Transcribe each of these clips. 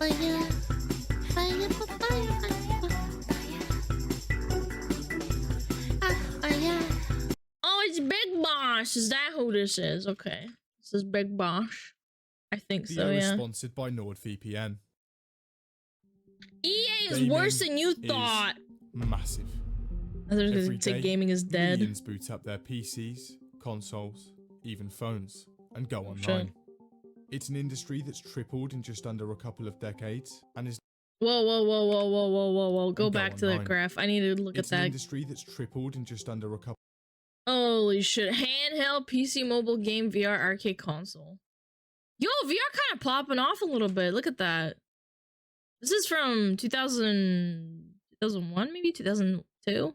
fire, fire, fire, fire. Oh, it's Big Boss. Is that who this is? Okay, this is Big Boss. I think so. Yeah. Sponsored by NordVPN. EA is worse than you thought. Massive. I was gonna say gaming is dead. Millions boot up their PCs, consoles, even phones, and go online. Sure. It's an industry that's tripled in just under a couple of decades, and is Whoa. Go back to that graph. I need to look at that. It's an industry that's tripled in just under a couple. Holy shit. Handheld, PC, mobile, game, VR, arcade, console. Yo, VR kind of popping off a little bit. Look at that. This is from 2001, maybe 2002. I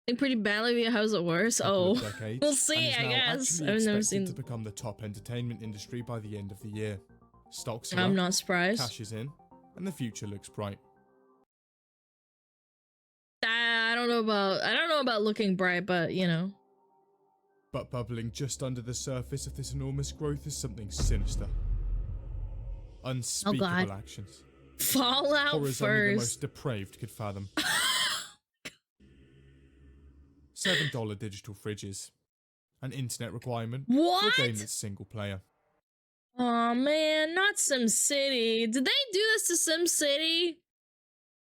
think pretty badly. How's it worse? Oh, we'll see. I guess I've never seen to become the top entertainment industry by the end of the year. Stocks. I'm not surprised. Cash is in, and the future looks bright. I don't know about looking bright, but you know. But bubbling just under the surface of this enormous growth is something sinister. Unspeakable actions. Fallout Horrors first. Only the most depraved could fathom. $7 digital fridges. An internet requirement for a game that's single player. Oh man, not SimCity. Did they do this to SimCity?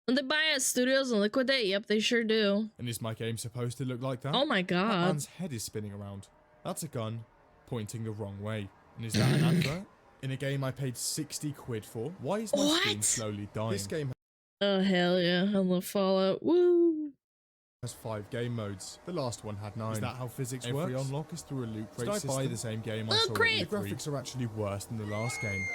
When they buy at studios and liquidate? Yep, they sure do. And is my game supposed to look like that? Oh my god. That man's head is spinning around. That's a gun pointing the wrong way. And is that an advert? In a game I paid 60 quid for? Why is my screen slowly dying? This game oh hell yeah, I love Fallout. Woo! Has 5 game modes. The last one had 9. Is that how physics works? Every unlock is through a loot crate system. Did I buy the same game I saw? The graphics are actually worse than the last game.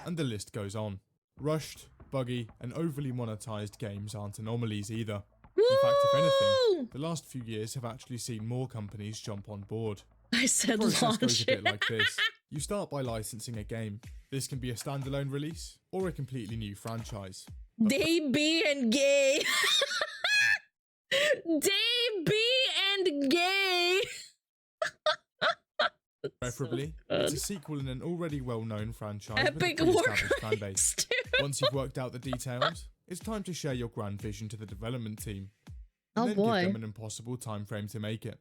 And the list goes on. Rushed, buggy, and overly monetized games aren't anomalies either. In fact, if anything, the last few years have actually seen more companies jump on board. I said the process launch. goes a bit like this. You start by licensing a game. This can be a standalone release or a completely new franchise. They be and gay. They be and gay. Preferably, so it's a sequel in an already well-known franchise Epic with a War established fan base. Dude. Once you've worked out the details, it's time to share your grand vision to the development team. Oh and then boy. give them an impossible time frame to make it.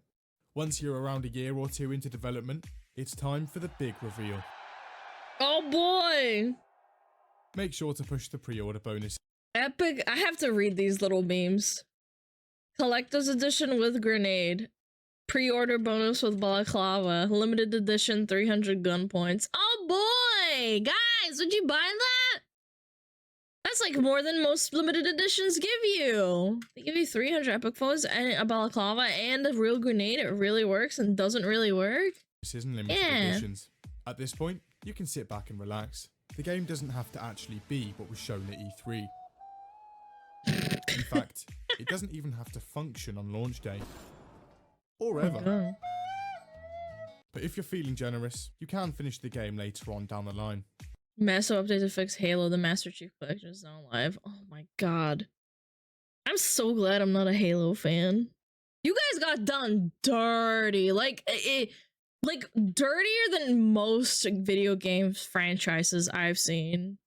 Once you're around a year or 2 into development, it's time for the big reveal. Oh boy. Make sure to push the pre-order bonus. Epic. I have to read these little memes. Collector's edition with grenade. Pre-order bonus with balaclava. Limited edition 300 gun points. Oh boy! Guys, would you buy that? That's like more than most limited editions give you. They give you 300 epic photos and a balaclava and a real grenade. It really works and doesn't really work. This isn't limited editions. At this point, you can sit back and relax. The game doesn't have to actually be what was shown at E3. In fact, it doesn't even have to function on launch day. Or ever. Oh. But if you're feeling generous, you can finish the game later on down the line. Massive update to fix Halo. The Master Chief Collection is now live. Oh my god. I'm so glad I'm not a Halo fan. You guys got done dirty. Like dirtier than most video game franchises I've seen.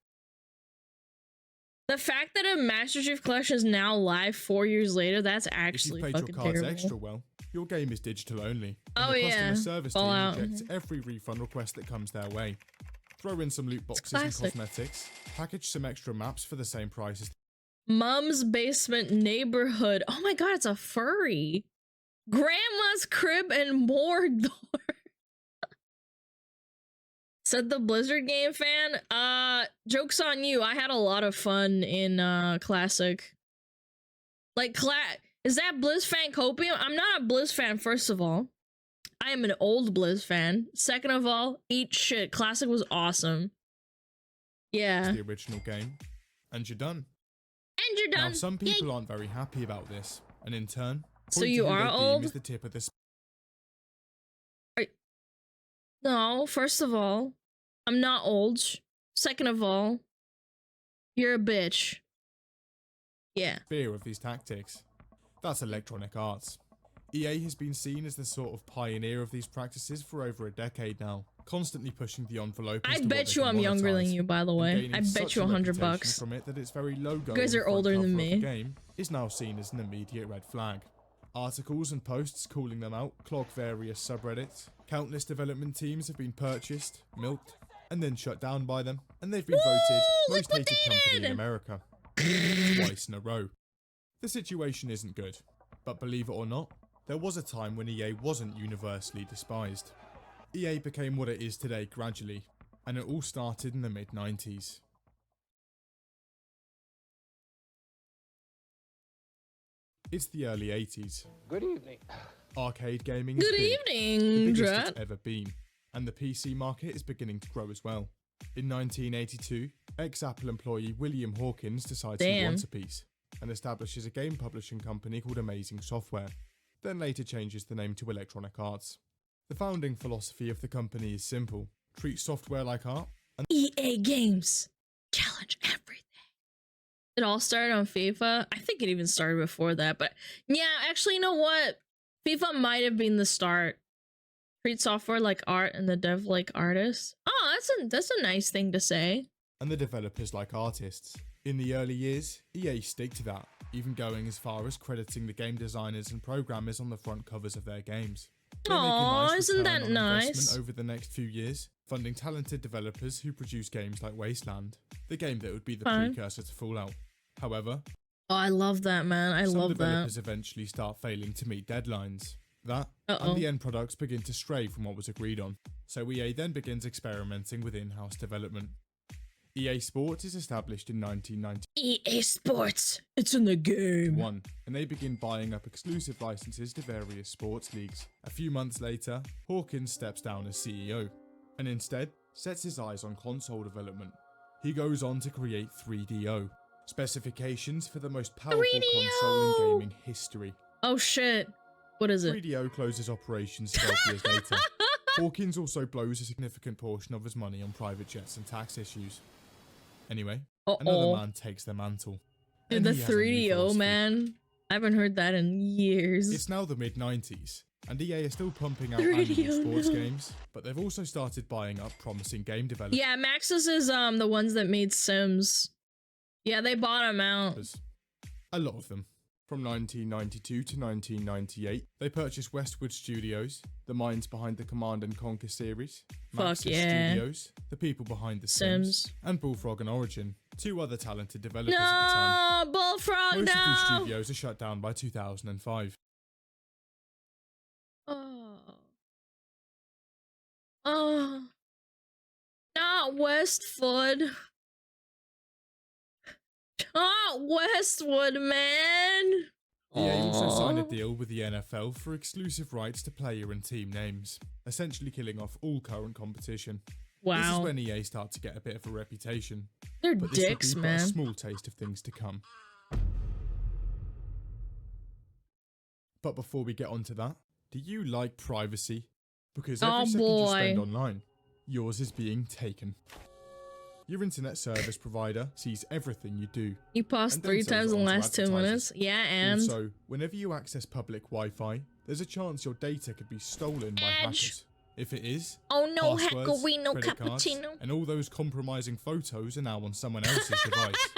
The fact that a Master Chief Collection is now live 4 years later, that's actually fucking terrible. If you played your cards extra well, your game is digital only. And the customer service team rejects every refund request that comes their way. Throw in some loot boxes and cosmetics. Package some extra maps for the same price as Mom's Basement Neighborhood. Oh my god, it's a furry. Grandma's Crib and more door. Said the Blizzard game fan. Joke's on you. I had a lot of fun in Classic. Like, is that Blizz fan copium? I'm not a Blizz fan, first of all. I am an old Blizz fan. Second of all, eat shit. Classic was awesome. Yeah. The original game. And you're done. And you're done. Now, some people aren't very happy about this. And in turn, so you are old? Is the tip of the No, first of all, I'm not old. Second of all, you're a bitch. Yeah. Fear of these tactics. That's Electronic Arts. EA has been seen as the sort of pioneer of these practices for over a decade now. constantly pushing the envelope. I bet you I'm younger than you, by the way. I bet you $100 from it that its very logo, you guys are older than me. Game is now seen as an immediate red flag. Articles and posts calling them out clog various subreddits. Countless development teams have been purchased, milked, and then shut down by them, and they've been voted most hated company in America twice in a row. The situation isn't good, but believe it or not, there was a time when EA wasn't universally despised. EA became what it is today gradually, and it all started in the mid-90s. It's the early 80s. Good evening. Arcade gaming is Good big, evening, the biggest Drat. it's ever been, and the PC market is beginning to grow as well. In 1982, ex-Apple employee William Hawkins decides he wants a piece, and establishes a game publishing company called Amazing Software, then later changes the name to Electronic Arts. The founding philosophy of the company is simple: treat software like art, and EA Games. Challenge everything. It all started on FIFA. I think it even started before that, but yeah, actually, you know what? FIFA might have been the start. Treat software like art and the dev like artists. Oh, that's a nice thing to say. And the developers like artists. In the early years, EA stick to that, even going as far as crediting the game designers and programmers on the front covers of their games. Aw, isn't that nice? Over the next few years, funding talented developers who produce games like Wasteland, the game that would be the precursor to Fallout. However, oh, I love that, man. I love that. Some developers eventually start failing to meet deadlines. That and the end products begin to stray from what was agreed on. So EA then begins experimenting with in-house development. EA Sports is established in 1990. EA Sports, it's in the game. And they begin buying up exclusive licenses to various sports leagues. A few months later, Hawkins steps down as CEO, and instead sets his eyes on console development. He goes on to create 3DO, specifications for the most powerful 3DO! console in gaming history. Oh shit, what is it? 3DO closes operations 12 years later. Hawkins also blows a significant portion of his money on private jets and tax issues. Anyway, another man takes the mantle. Dude, the 3DO, man. I haven't heard that in years. It's now the mid-90s, and EA is still pumping out annual sports games, but they've also started buying up promising game developers. Yeah, Maxis is the ones that made Sims. Yeah, they bought them out. A lot of them. From 1992 to 1998, they purchased Westwood Studios, the minds behind the Command & Conquer series, Maxis Studios, the people behind the Sims, and Bullfrog and Origin, two other talented developers at the time. Bullfrog, Most of these studios are shut down by 2005. Oh, not Westwood. Not Westwood, man. EA also signed a deal with the NFL for exclusive rights to player and team names, essentially killing off all current competition. Wow. This is when EA start to get a bit of a reputation. They're but dicks, man. A small taste of things to come. But before we get onto that, do you like privacy? Because every second you spend online, yours is being taken. Your internet service provider sees everything you do. You paused 3 times in the last 2 minutes. Yeah, and also, whenever you access public Wi-Fi, there's a chance your data could be stolen by hackers. If it is, oh no, hacker, we know cappuccino. And all those compromising photos are now on someone else's device.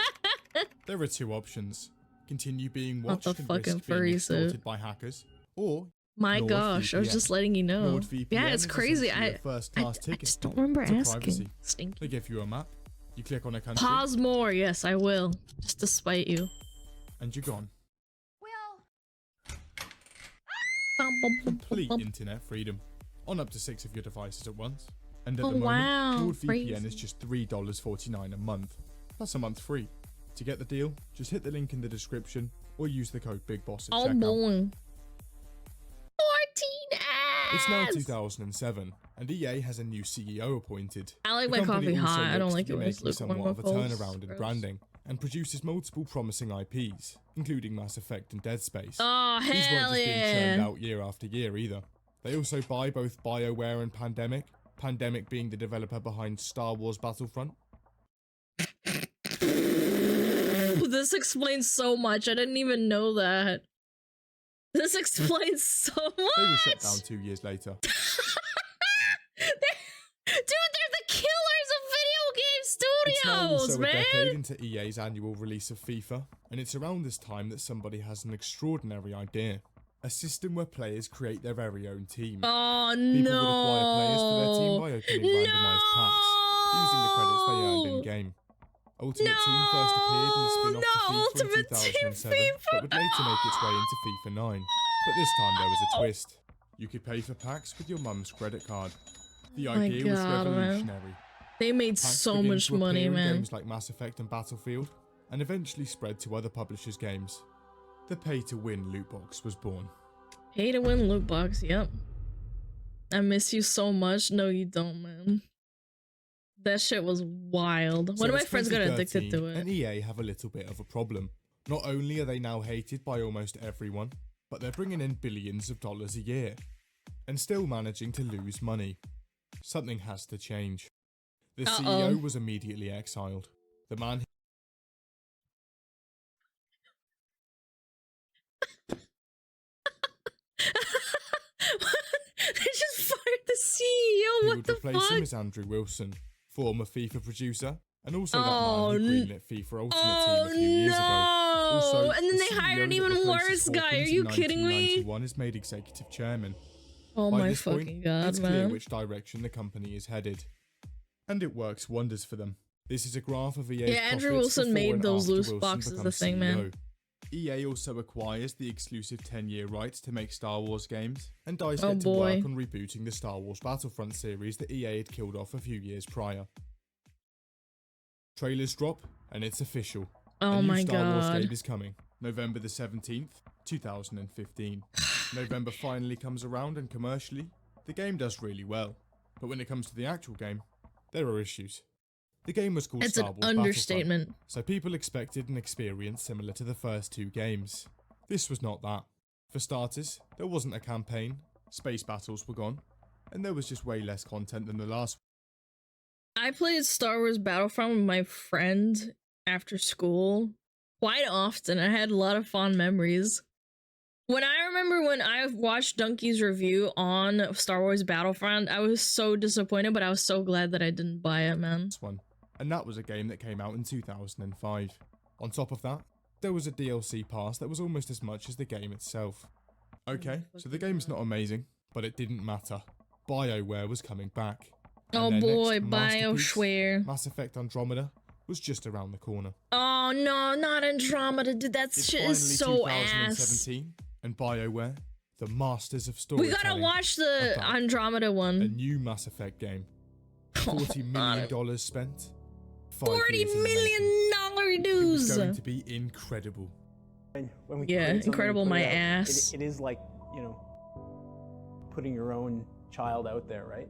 There are 2 options: continue being watched and risk being extorted by hackers, or my gosh, I was just letting you know. Yeah, it's crazy. I just don't remember asking. Stinky. They give you a map. You click on a country. Pause more. Yes, I will. Just to spite you. And you're gone. Complete internet freedom on up to 6 of your devices at once. And at the moment, NordVPN is just $3.49 a month, plus a month free. To get the deal, just hit the link in the description or use the code BIGBOSS at checkout. Boy. 14 It's now 2007, and EA has a new CEO appointed. I like my coffee hot. I don't like it when it's lukewarm. Somewhat of a turnaround in branding, and produces multiple promising IPs, including Mass Effect and Dead Space. Oh, hell yeah! These weren't just being churned out year after year either. They also buy both BioWare and Pandemic. Pandemic being the developer behind Star Wars Battlefront. This explains so much. I didn't even know that. This explains so much. They were shut down 2 years later. now also man. a decade into EA's annual release of FIFA, and it's around this time that somebody has an extraordinary idea. A system where players create their very own team. Oh, People would acquire players for their team by opening randomised packs, using the credits they earned in-game. Ultimate Team first appeared in the spin-off to FIFA in 2007, but would later make its way into FIFA 9. But this time there was a twist. You could pay for packs with your mum's credit card. The idea was revolutionary. Man. They made Packs so much money, man. Games like Mass Effect and Battlefield, and eventually spread to other publishers' games. The pay-to-win loot box was born. Pay-to-win loot box, yep. I miss you so much. No, you don't, man. That shit was wild. One of my friends got addicted to it. And EA have a little bit of a problem. Not only are they now hated by almost everyone, but they're bringing in billions of dollars a year, and still managing to lose money. Something has to change. The CEO was immediately exiled. The man They just fired the CEO. What the fuck? Replace him is Andrew Wilson, former FIFA producer, and also that man who greenlit FIFA Ultimate Team a few years ago. Also, and then they hired an even worse guy. Are you kidding me? 1991 is made executive chairman. Oh my fucking god, it's man. clear which direction the company is headed, and it works wonders for them. This is a graph of EA's Andrew Wilson made those loose boxes the thing, man. EA also acquires the exclusive 10-year rights to make Star Wars games, and DICE get to work on rebooting the Star Wars Battlefront series that EA had killed off a few years prior. Trailers drop, and it's official. Oh a new my Star Wars god. game is coming, November the 17th, 2015. November finally comes around, and commercially, the game does really well. But when it comes to the actual game, there are issues. The game was called Star Wars Battlefront, understatement. so people expected an experience similar to the first two games. This was not that. For starters, there wasn't a campaign, space battles were gone, and there was just way less content than the last. I played Star Wars Battlefront with my friend after school quite often. I had a lot of fond memories. When I watched Donkey's review on Star Wars Battlefront, I was so disappointed, but I was so glad that I didn't buy it, man. And that was a game that came out in 2005. On top of that, there was a DLC pass that was almost as much as the game itself. Okay, so the game's not amazing, but it didn't matter. BioWare was coming back. Oh boy, BioWare. Mass Effect Andromeda was just around the corner. Oh no, not Andromeda, dude, that shit is so ass. And BioWare, the masters of storytelling. We gotta watch the Andromeda one. A new Mass Effect game. $40 million spent. $40 million dues. It's going to be incredible. When we incredible my ass. It is like, you know, putting your own child out there, right?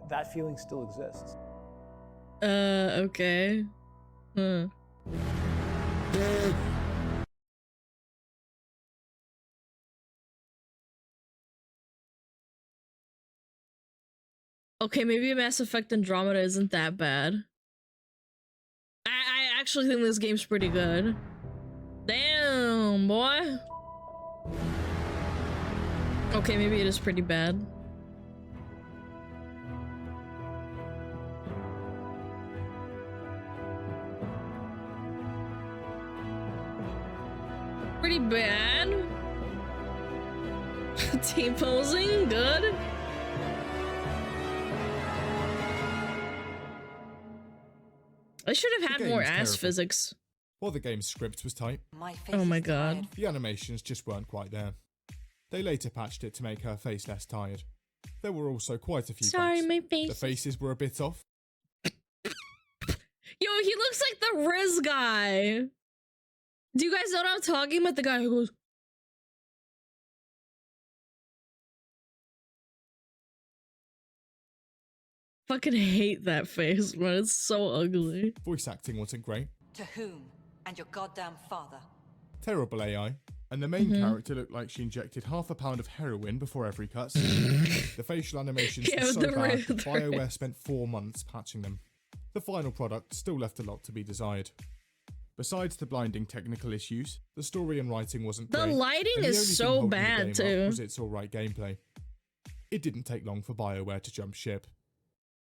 That feeling still exists. Okay. Okay, maybe Mass Effect Andromeda isn't that bad. I actually think this game's pretty good. Damn, boy. Okay, maybe it is pretty bad. Pretty bad. T-posing, good. I should have had more ass physics. Well, the game's script was tight. Oh my god. The animations just weren't quite there. They later patched it to make her face less tired. There were also quite a few bugs. My face. The faces were a bit off. Yo, he looks like the Riz guy. Do you guys know what I'm talking about? The guy who goes... Fucking hate that face, man. It's so ugly. Voice acting wasn't great. To whom? And your goddamn father. Terrible AI. And the main character looked like she injected half a pound of heroin before every cutscene. The facial animations were so bad, BioWare spent 4 months patching them. The final product still left a lot to be desired. Besides the blinding technical issues, the story and writing wasn't great. The lighting is so bad too. Was its alright gameplay. It didn't take long for BioWare to jump ship.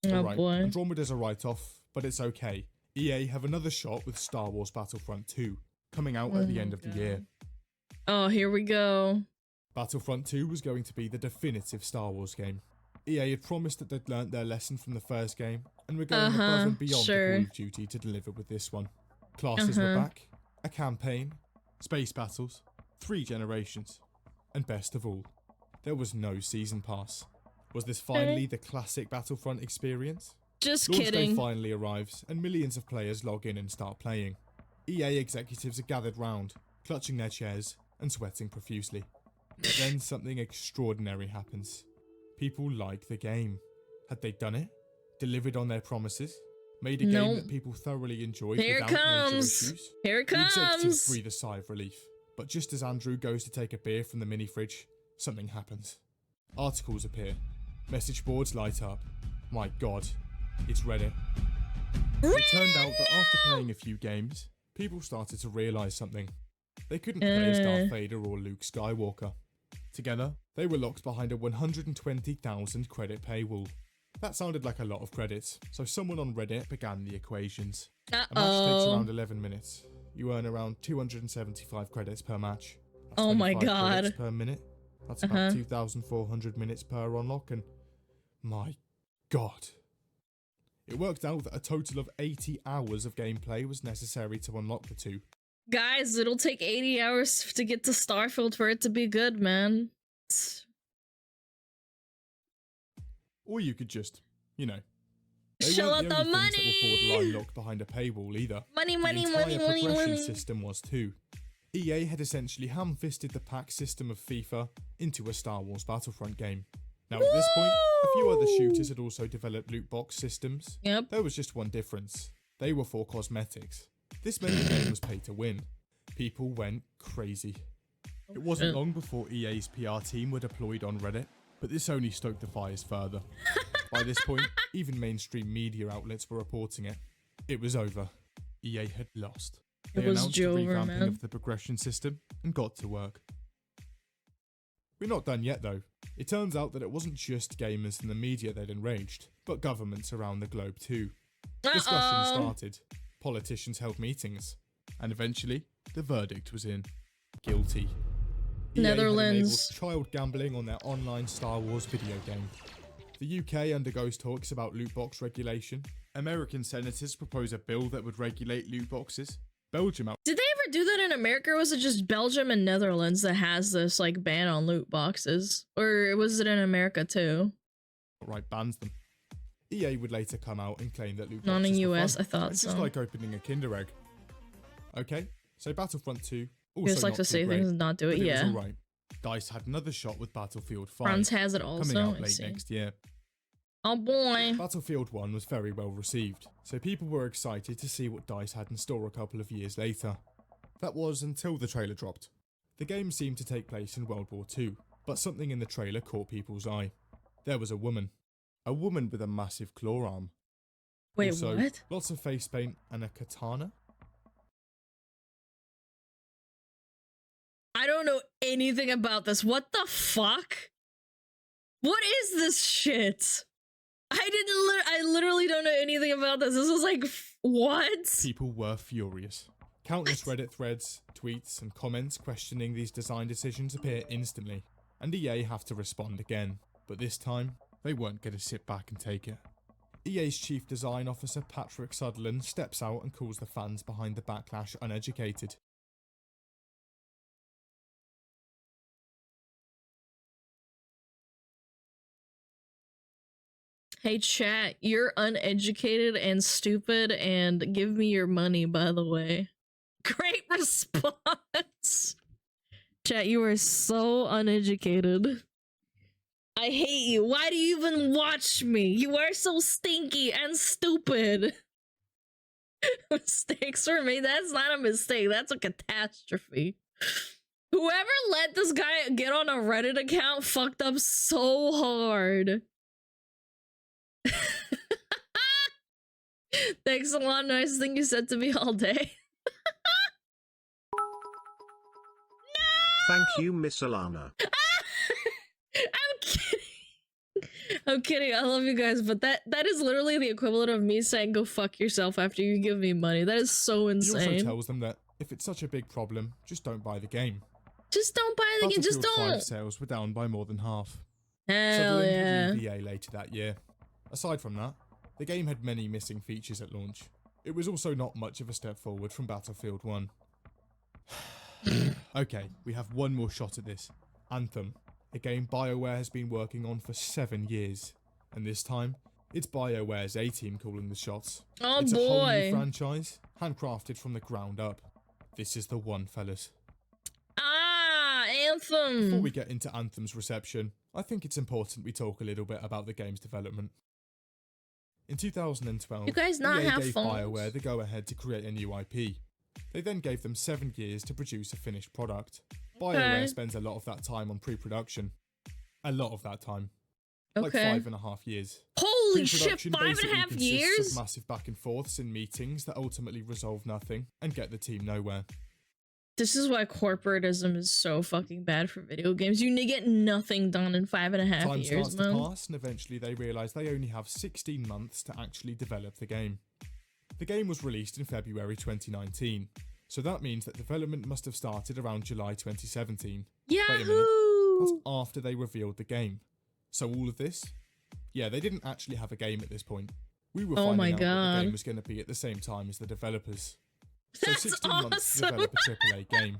Oh boy. Andromeda's a write-off, But it's okay. EA have another shot with Star Wars Battlefront 2, coming out at the end of the year. Oh, here we go. Battlefront 2 was going to be the definitive Star Wars game. EA had promised that they'd learnt their lesson from the first game, and were going above and beyond the Call of Duty to deliver with this one. Classes were back, a campaign, space battles, 3 generations, and best of all, there was no season pass. Was this finally the classic Battlefront experience? Just Launch kidding. day finally arrives, and millions of players log in and start playing. EA executives are gathered round, clutching their chairs and sweating profusely. But then something extraordinary happens. People like the game. Had they done it? Delivered on their promises? Made a game that people thoroughly enjoyed without major issues? Here it comes! The executives breathe a sigh of relief. But just as Andrew goes to take a beer from the mini fridge, something happens. Articles appear. Message boards light up. My god, it's Reddit. It turned out that after playing a few games, people started to realise something. They couldn't play as Darth Vader or Luke Skywalker. Together, they were locked behind a 120,000 credit paywall. That sounded like a lot of credits, so someone on Reddit began the equations. A match takes around 11 minutes. You earn around 275 credits per match. That's oh my 25 god. credits per minute. That's about 2,400 minutes per unlock, and my god. It worked out that a total of 80 hours of gameplay was necessary to unlock the 2. Guys, it'll take 80 hours to get to Starfield for it to be good, man. Or you could just, you know, they shell out weren't the only things that were money! borderline locked behind a paywall either. Money, The money, entire money, money, progression money. system was too. EA had essentially ham-fisted the pack system of FIFA into a Star Wars Battlefront game. Now at this point, a few other shooters had also developed loot box systems. Yep. There was just one difference. They were for cosmetics. This meant the game was pay to win. People went crazy. It wasn't long before EA's PR team were deployed on Reddit, but this only stoked the fires further. By this point, even mainstream media outlets were reporting it. It was over. EA had lost. They announced a revamping of the progression system and got to work. We're not done yet though. It turns out that it wasn't just gamers and the media that enraged, but governments around the globe too. Discussions started, politicians held meetings, and eventually, the verdict was in. Guilty. Netherlands. EA had enabled child gambling on their online Star Wars video game. The UK undergoes talks about loot box regulation. American senators propose a bill that would regulate loot boxes. Belgium Did they ever do that in America, or was it just Belgium and Netherlands that has this like ban on loot boxes? Or was it in America too? outright bans them. EA would later come out and claim that loot Not boxes in were US, fun. I thought It's so. just like opening a Kinder Egg. Okay, so Battlefront 2 also Just like not to too say great, things and not do it, but yeah. it was alright. DICE had another shot with Battlefield 5, France has it also. coming out I late see. next year. Oh boy. Battlefield 1 was very well received, so people were excited to see what DICE had in store a couple of years later. That was until the trailer dropped. The game seemed to take place in World War II, but something in the trailer caught people's eye. There was a woman. A woman with a massive claw arm. Wait, Also, what? lots of face paint and a katana. I don't know anything about this. What the fuck? What is this shit? I literally don't know anything about this. This was like, what? People were furious. Countless Reddit threads, tweets, and comments questioning these design decisions appear instantly, and EA have to respond again. But this time, they weren't going to sit back and take it. EA's chief design officer Patrick Sutherland steps out and calls the fans behind the backlash uneducated. Hey chat, you're uneducated and stupid, and give me your money, by the way. Great response! Chat, you are so uneducated. I hate you. Why do you even watch me? You are so stinky and stupid. Mistakes were made. That's not a mistake. That's a catastrophe. Whoever let this guy get on a Reddit account fucked up so hard. Thanks a lot. Nice thing you said to me all day. Thank you, Miss Alana. I'm kidding. I'm kidding. I love you guys, but that is literally the equivalent of me saying go fuck yourself after you give me money. That is so He also insane. tells them that if it's such a big problem, just don't buy the game. Just don't buy the game. Just Battlefield 5 don't. sales were down by more than half. Hell yeah. Sutherland would leave EA later that year. Aside from that, the game had many missing features at launch. It was also not much of a step forward from Battlefield 1. Okay, we have one more shot at this. Anthem, a game BioWare has been working on for 7 years. And this time, it's BioWare's A-Team calling the shots. Oh it's boy. a whole new franchise, handcrafted from the ground up. This is the one, fellas. Ah, Anthem. Before we get into Anthem's reception, I think it's important we talk a little bit about the game's development. In 2012, you guys not EA have gave phones? BioWare the go-ahead to create a new IP. They then gave them 7 years to produce a finished product. BioWare spends a lot of that time on pre-production. A lot of that time. Like 5.5 years. Holy shit, Pre-production 5.5 basically years? consists of massive back and forths and meetings that ultimately resolve nothing and get the team nowhere. This is why corporatism is so fucking bad for video games. You get nothing done in 5.5 Time years, starts man. to pass, and eventually they realise they only have 16 months to actually develop the game. The game was released in February 2019, so that means that development must have started around July 2017. Yahoo! Wait a minute, that's after they revealed the game. So all of this? Yeah, they didn't actually have a game at this point. We were finding out what the game was going to be at the same time as the developers. So That's 16 months to develop a AAA game.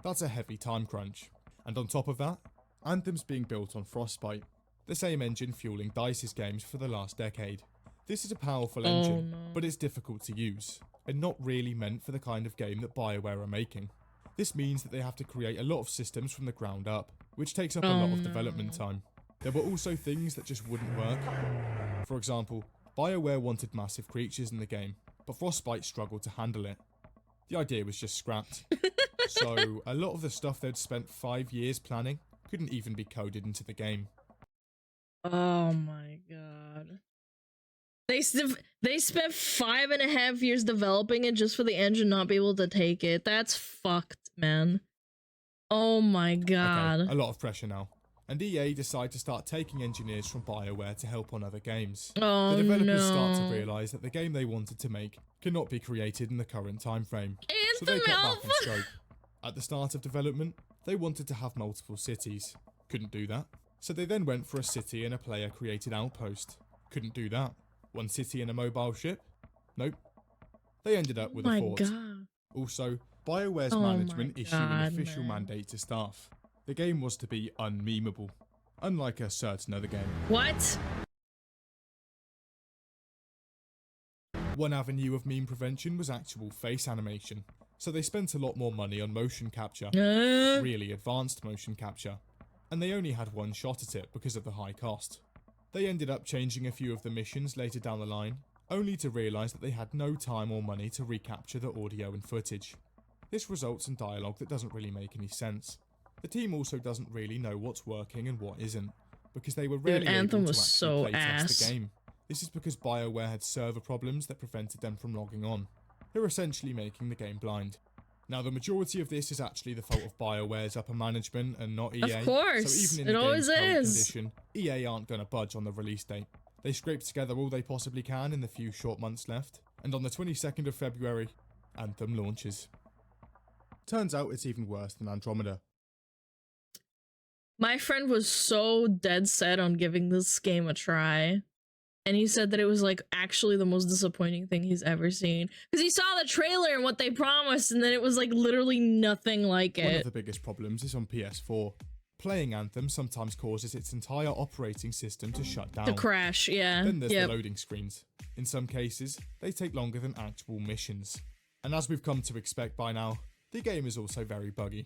That's a heavy time crunch. And on top of that, Anthem's being built on Frostbite, the same engine fueling DICE's games for the last decade. This is a powerful engine, but it's difficult to use, and not really meant for the kind of game that BioWare are making. This means that they have to create a lot of systems from the ground up, which takes up a lot of development time. There were also things that just wouldn't work. For example, BioWare wanted massive creatures in the game, but Frostbite struggled to handle it. The idea was just scrapped. So, a lot of the stuff they'd spent 5 years planning couldn't even be coded into the game. Oh my god. They spent 5.5 years developing it just for the engine not be able to take it. That's fucked, man. Oh my god. Okay, a lot of pressure now. And EA decide to start taking engineers from BioWare to help on other games. Oh, the developers start to realise that the game they wanted to make cannot be created in the current time frame. So they cut back on scope. At the start of development, they wanted to have multiple cities. Couldn't do that. So they then went for a city and a player created outpost. Couldn't do that. One city and a mobile ship? Nope. They ended up with a fort. God. Also, BioWare's management issued an official mandate to staff. The game was to be unmemeable, unlike a certain other game. What? One avenue of meme prevention was actual face animation, so they spent a lot more money on motion capture, really advanced motion capture, and they only had one shot at it because of the high cost. They ended up changing a few of the missions later down the line, only to realise that they had no time or money to recapture the audio and footage. This results in dialogue that doesn't really make any sense. The team also doesn't really know what's working and what isn't, because they were rarely able to actually playtest the game. This is because BioWare had server problems that prevented them from logging on. They're essentially making the game blind. Now, the majority of this is actually the fault of BioWare's upper management and not EA. Of course, so even in the game's current condition, EA aren't going to budge on the release date. They scrape together all they possibly can in the few short months left, and on the 22nd of February, Anthem launches. Turns out it's even worse than Andromeda. My friend was so dead set on giving this game a try. And he said that it was like actually the most disappointing thing he's ever seen. Because he saw the trailer and what they promised, and then it was like literally nothing like it. One of the biggest problems is on PS4. Playing Anthem sometimes causes its entire operating system to shut down. To crash, yeah. Then there's the loading screens. In some cases, they take longer than actual missions. And as we've come to expect by now, the game is also very buggy.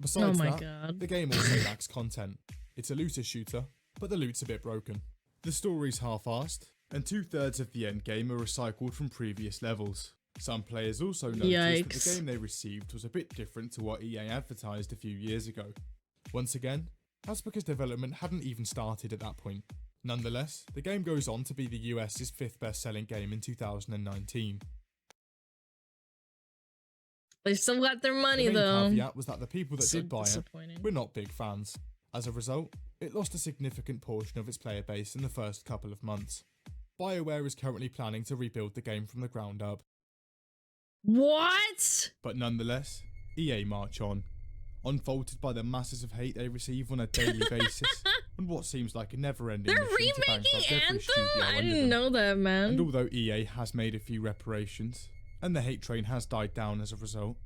Besides the game also lacks content. It's a looter shooter, but the loot's a bit broken. The story's half-assed, and 2/3 of the endgame are recycled from previous levels. Some players also noticed that the game they received was a bit different to what EA advertised a few years ago. Once again, that's because development hadn't even started at that point. Nonetheless, the game goes on to be the US's 5th best-selling game in 2019. They still got their money, though. The though. main caveat was that the people that did buy it were not big fans. As a result, it lost a significant portion of its player base in the first couple of months. BioWare is currently planning to rebuild the game from the ground up. What? But nonetheless, EA march on, unfolded by the masses of hate they receive on a daily basis, and what seems like a never-ending They're mission to remaking bankrupt every Anthem? studio I under didn't them. know that, man. And although EA has made a few reparations, and the hate train has died down as a result,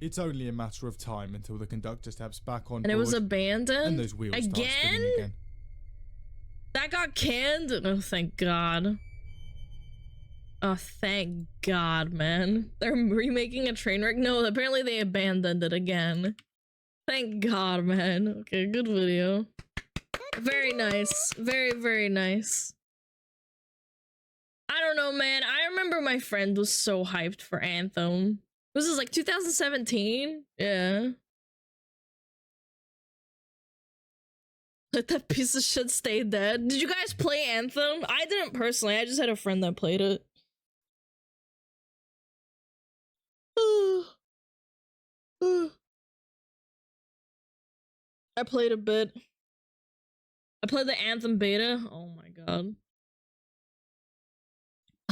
it's only a matter of time until the conductor steps back on And it was board, abandoned? and those wheels start spinning again. That got canned? Oh, thank God. Oh, thank God, man. They're remaking a train wreck? No, apparently they abandoned it again. Thank God, man. Okay, good video. Very nice. Very, very nice. I don't know, man. I remember my friend was so hyped for Anthem. Was this like 2017? Yeah. Let that piece of shit stay dead. Did you guys play Anthem? I didn't personally. I just had a friend that played it. I played a bit. I played the Anthem beta. Oh my God.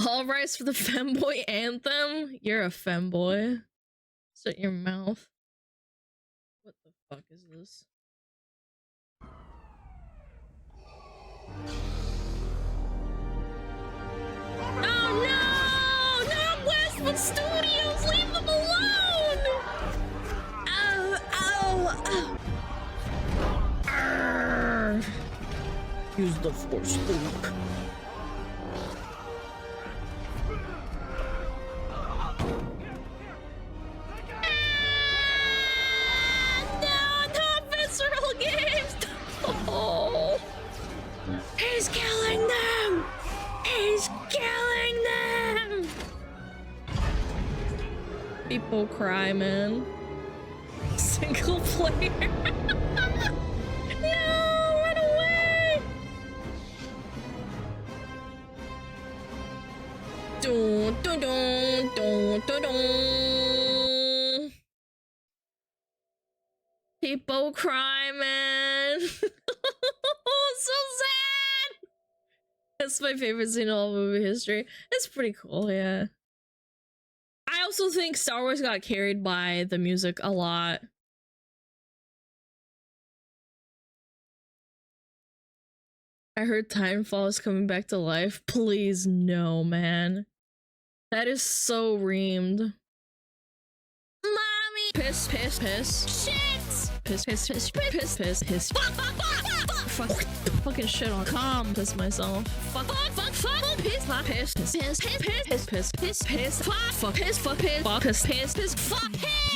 All rights for the femboy Anthem? You're a femboy. Shut your mouth. What the fuck is this? Oh no! Not Westwood Studios! Leave them alone! Ow! Ow! Ow! Arrgh. Use the force, Luke. No, not visceral games! Oh. He's killing them! He's killing them! People cry, man. Single player. No, run away! Dun, dun, dun, dun, dun, dun. People cry, man. So sad. That's my favorite scene in all movie history. It's pretty cool, yeah. I also think Star Wars got carried by the music a lot. I heard Timefall is coming back to life. Please, no, man. That is so reamed. Mommy! Piss, piss, piss. Shit! Piss, piss, piss, piss, piss, piss. Fuck, fucking shit on calm. Piss myself. Fuck, piss, piss, piss, piss, piss, piss, piss, piss, fuck, piss, fuck, piss, fuck, piss, piss, piss, fuck, piss.